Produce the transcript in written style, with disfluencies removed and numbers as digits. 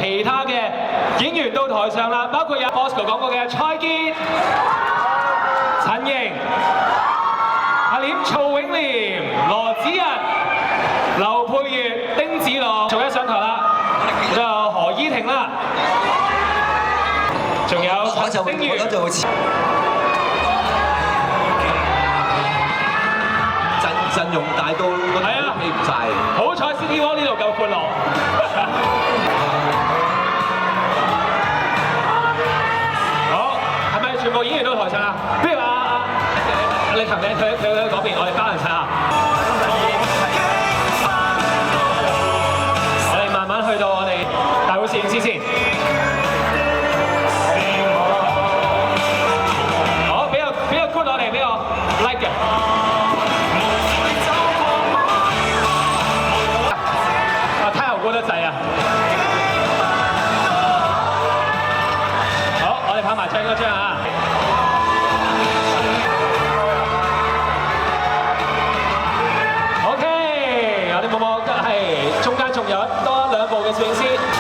其他嘅演員到台上啦，包括有 Bosco 講過嘅蔡潔、陳瑩、阿廉、曹永廉、羅子溢、劉佩玥、丁子朗，仲一上台啦，仲有何依婷啦，仲有陳星如。陣容大到個台都企唔晒。好彩 City Walk 呢度夠歡樂。好，係咪全部演員到台上啊？不如你琴日佢嗰邊，我哋翻嚟睇下。我哋慢慢去到我哋大會攝影師先。好，俾個 good 我哋，俾個 like 嘅。過得滯啊！好，我哋拍埋最後嗰張啊！OK，我哋望望係中間仲有多2部嘅攝影師。